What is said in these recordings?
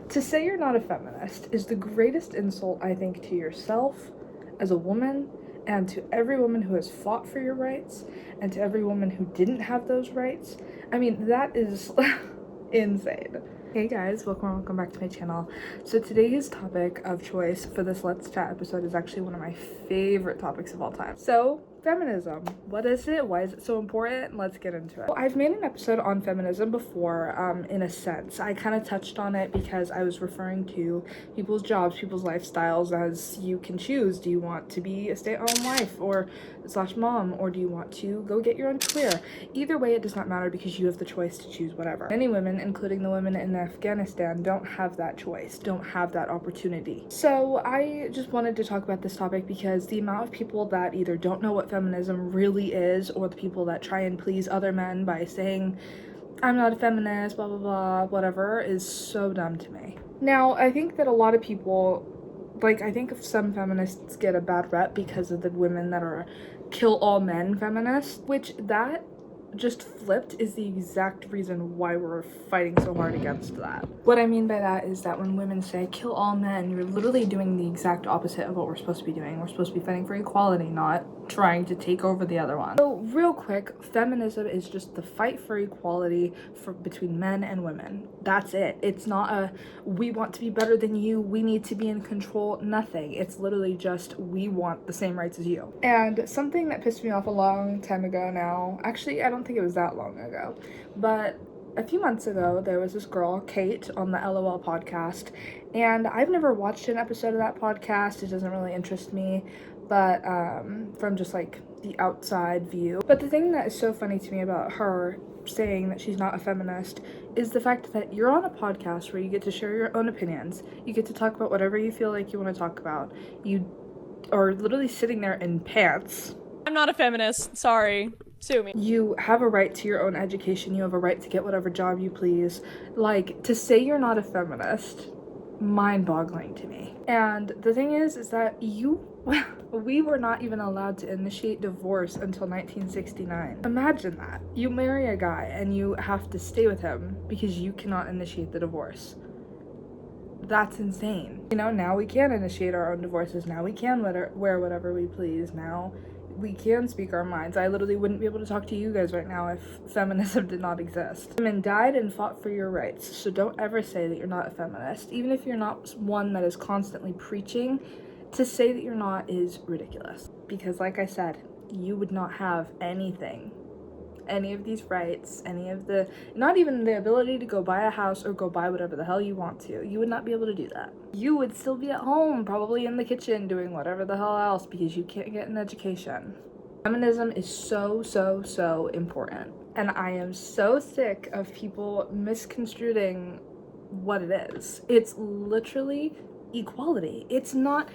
To say you're not a feminist is the greatest insult, I think, to yourself as a woman, and to every woman who has fought for your rights, and to every woman who didn't have those rights. I mean, that is insane. Hey guys, welcome back to my channel. So today's topic of choice for this Let's Chat episode is actually one of my favorite topics of all time. So, feminism. What is it? Why is it so important? Let's get into it. Well, I've made an episode on feminism before, in a sense. I kind of touched on it because I was referring to people's jobs, people's lifestyles as you can choose. Do you want to be a stay-at-home wife or / mom, or do you want to go get your own career? Either way, it does not matter because you have the choice to choose whatever. Many women, including the women in Afghanistan, don't have that choice, don't have that opportunity. So I just wanted to talk about this topic because the amount of people that either don't know what feminism really is, or the people that try and please other men by saying, I'm not a feminist, blah, blah, blah, whatever, is so dumb to me. Now, I think that a lot of people, I think some feminists get a bad rep because of the women that are kill all men feminists, which that just flipped is the exact reason why we're fighting so hard against that. What I mean by that is that when women say kill all men, you're literally doing the exact opposite of what we're supposed to be doing. We're supposed to be fighting for equality, not trying to take over the other one. So real quick, feminism is just the fight for equality between men and women. That's it. It's not a we want to be better than you, we need to be in control, nothing. It's literally just we want the same rights as you. And something that pissed me off a long time ago now, actually I don't think it was that long ago, but a few months ago, there was this girl, Kate, on the LOL podcast, and I've never watched an episode of that podcast. It doesn't really interest me, but from just the outside view. But the thing that is so funny to me about her saying that she's not a feminist is the fact that you're on a podcast where you get to share your own opinions. You get to talk about whatever you feel like you want to talk about. You are literally sitting there in pants. I'm not a feminist, sorry. Sue me. You have a right to your own education. You have a right to get whatever job you please. To say you're not a feminist, mind-boggling to me. And the thing is that we were not even allowed to initiate divorce until 1969. Imagine that. You marry a guy and you have to stay with him because you cannot initiate the divorce. That's insane. Now we can initiate our own divorces. Now we can wear whatever we please. Now we can speak our minds. I literally wouldn't be able to talk to you guys right now if feminism did not exist. Women died and fought for your rights, so don't ever say that you're not a feminist. Even if you're not one that is constantly preaching, to say that you're not is ridiculous. Because like I said, you would not have any of these rights, not even the ability to go buy a house or go buy whatever the hell you want to. You would not be able to do that. You would still be at home, probably in the kitchen, doing whatever the hell else because you can't get an education. Feminism is so, so, so important. And I am so sick of people misconstruing what it is. It's literally equality. It's not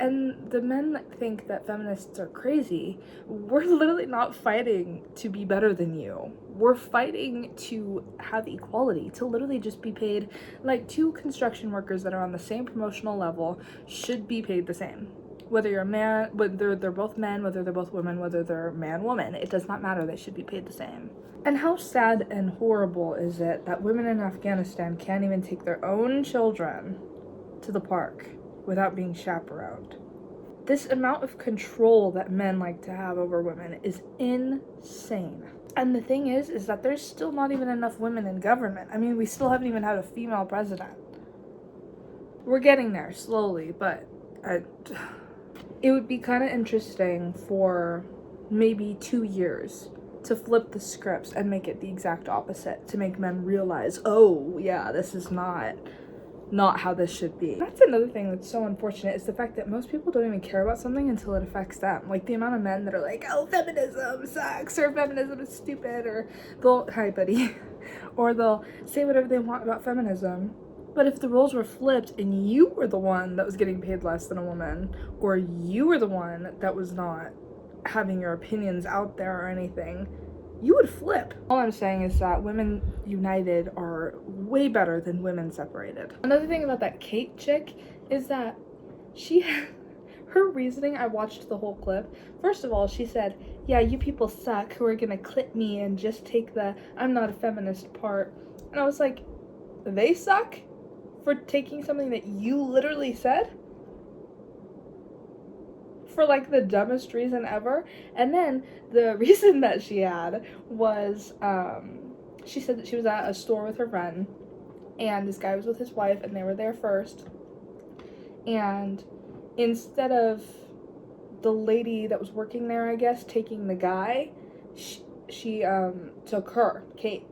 and the men that think that feminists are crazy, we're literally not fighting to be better than you. We're fighting to have equality, to literally just be paid two construction workers that are on the same promotional level should be paid the same. Whether you're a man, whether they're both men, whether they're both women, whether they're man-woman, it does not matter. They should be paid the same. And how sad and horrible is it that women in Afghanistan can't even take their own children to the park without being chaperoned? This amount of control that men like to have over women is insane. And the thing is that there's still not even enough women in government. I mean, we still haven't even had a female president. We're getting there slowly, but it would be kind of interesting for maybe 2 years to flip the scripts and make it the exact opposite, to make men realize, oh yeah, this is not how this should be. That's another thing that's so unfortunate, is the fact that most people don't even care about something until it affects them. The amount of men that are like, oh, feminism sucks, or feminism is stupid, or hi buddy, or they'll say whatever they want about feminism. But if the roles were flipped and you were the one that was getting paid less than a woman, or you were the one that was not having your opinions out there or anything, you would flip. All I'm saying is that women united are way better than women separated. Another thing about that Kate chick is that her reasoning, I watched the whole clip. First of all, she said, yeah, you people suck who are gonna clip me and just take the I'm not a feminist part. And I was like, they suck? for taking something that you literally said for like the dumbest reason ever. And then the reason that she had was she said that she was at a store with her friend, and this guy was with his wife, and they were there first, and instead of the lady that was working there, I guess, taking the guy, she took her, Kate.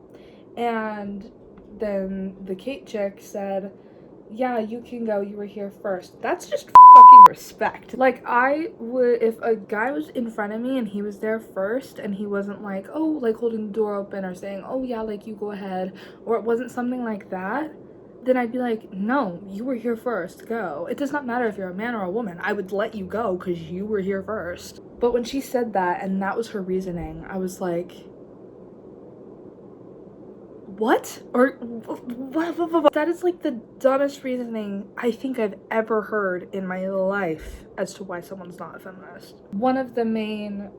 And then the Kate chick said, yeah, you can go, you were here first. That's just fucking respect. Like, I would, if a guy was in front of me and he was there first and he wasn't like, oh, like holding the door open or saying, oh yeah, like you go ahead, or it wasn't something like that, then I'd be like, no, you were here first, go. It does not matter if you're a man or a woman, I would let you go because you were here first. But when she said that and that was her reasoning, I was like, what? Or what? That is like the dumbest reasoning I think I've ever heard in my life as to why someone's not a feminist. One of the main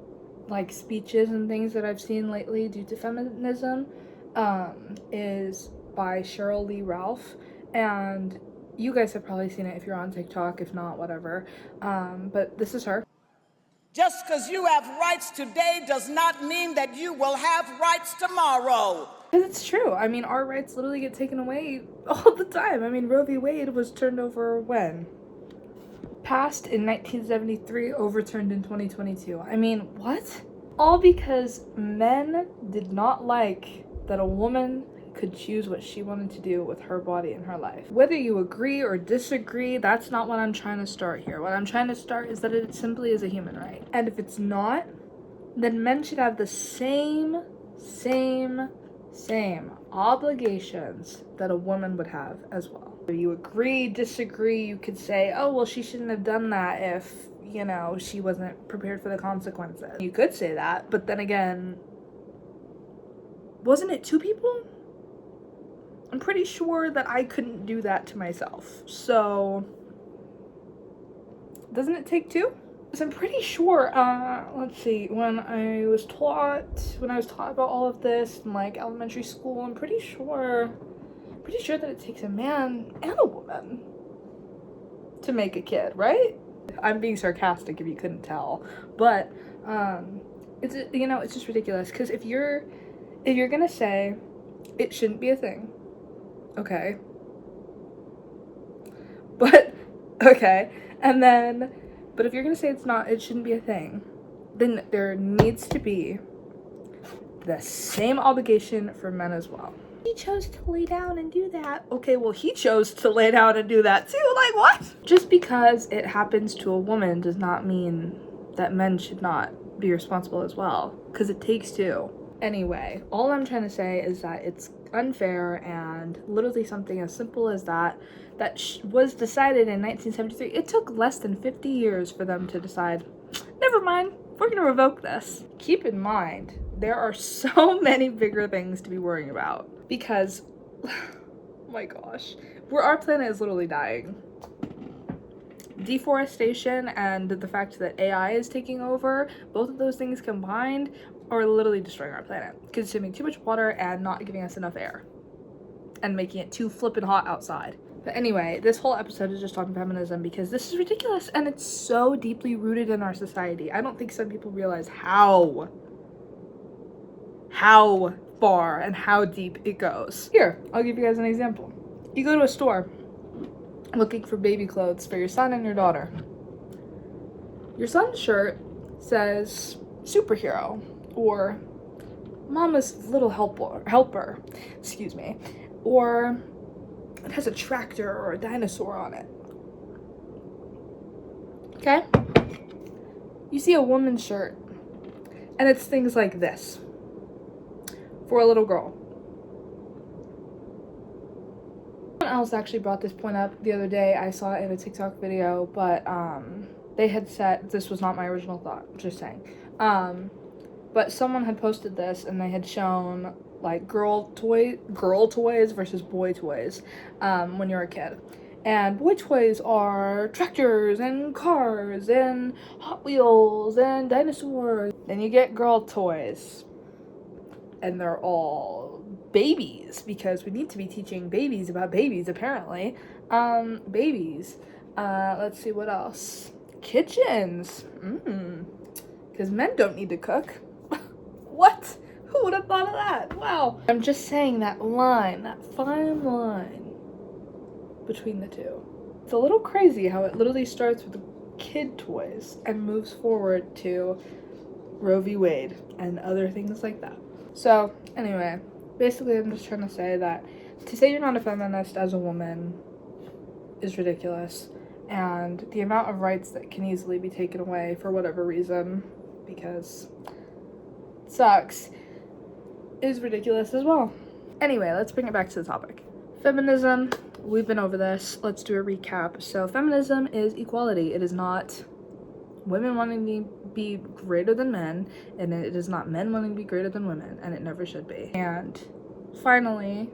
like speeches and things that I've seen lately due to feminism is by Cheryl Lee Ralph, and you guys have probably seen it if you're on TikTok, if not, whatever, but this is her. Just because you have rights today does not mean that you will have rights tomorrow. Because it's true. I mean, our rights literally get taken away all the time. I mean, Roe v. Wade was turned over when? Passed in 1973, overturned in 2022. I mean, what? All because men did not like that a woman could choose what she wanted to do with her body and her life. Whether you agree or disagree, that's not what I'm trying to start here. What I'm trying to start is that it simply is a human right. And if it's not, then men should have the same obligations that a woman would have as well. If you agree, disagree, you could say, oh, well, she shouldn't have done that if, you know, she wasn't prepared for the consequences. You could say that, but then again, wasn't it two people? I'm pretty sure that I couldn't do that to myself. So, doesn't it take two? Because I'm pretty sure, let's see, when I was taught about all of this in like elementary school, I'm pretty sure that it takes a man and a woman to make a kid, right? I'm being sarcastic if you couldn't tell, but it's, you know, it's just ridiculous. Because if you're gonna say it shouldn't be a thing, okay, but okay, and then, but if you're gonna say it shouldn't be a thing, then there needs to be the same obligation for men as well. He chose to lay down and do that. Okay, well, he chose to lay down and do that too. Like, what? Just because it happens to a woman does not mean that men should not be responsible as well, because it takes two. Anyway, all I'm trying to say is that it's unfair, and literally something as simple as that was decided in 1973. It took less than 50 years for them to decide, never mind, we're gonna revoke this. Keep in mind, there are so many bigger things to be worrying about, because, oh my gosh, our planet is literally dying. Deforestation and the fact that AI is taking over, both of those things combined are literally destroying our planet, consuming too much water and not giving us enough air, and making it too flippin' hot outside. But anyway, this whole episode is just talking feminism because this is ridiculous and it's so deeply rooted in our society. I don't think some people realize how far and how deep it goes. Here, I'll give you guys an example. You go to a store looking for baby clothes for your son and your daughter. Your son's shirt says superhero or mama's little helper, excuse me, or it has a tractor or a dinosaur on it. Okay? You see a woman's shirt and it's things like this for a little girl. Someone else actually brought this point up the other day. I saw it in a TikTok video, but they had said, this was not my original thought, just saying, but someone had posted this and they had shown like girl toys versus boy toys when you're a kid. And boy toys are tractors and cars and Hot Wheels and dinosaurs. Then you get girl toys and they're all babies, because we need to be teaching babies about babies, apparently. Babies. Let's see, what else? Kitchens. Because men don't need to cook. What? Who would have thought of that? Wow. I'm just saying, that line, that fine line between the two. It's a little crazy how it literally starts with kid toys and moves forward to Roe v. Wade and other things like that. So, anyway, basically I'm just trying to say that to say you're not a feminist as a woman is ridiculous, and the amount of rights that can easily be taken away for whatever reason, because it sucks, is ridiculous as well. Anyway, let's bring it back to the topic. Feminism, we've been over this. Let's do a recap. So feminism is equality. It is not women wanting to be greater than men, and it is not men wanting to be greater than women, and it never should be. And finally,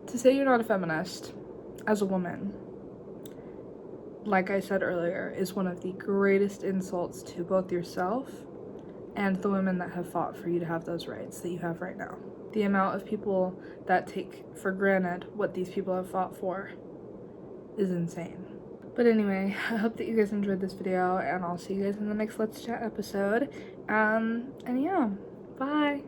to say you're not a feminist as a woman, like I said earlier, is one of the greatest insults to both yourself and the women that have fought for you to have those rights that you have right now. The amount of people that take for granted what these people have fought for is insane. But anyway, I hope that you guys enjoyed this video, and I'll see you guys in the next Let's Chat episode. And yeah, bye.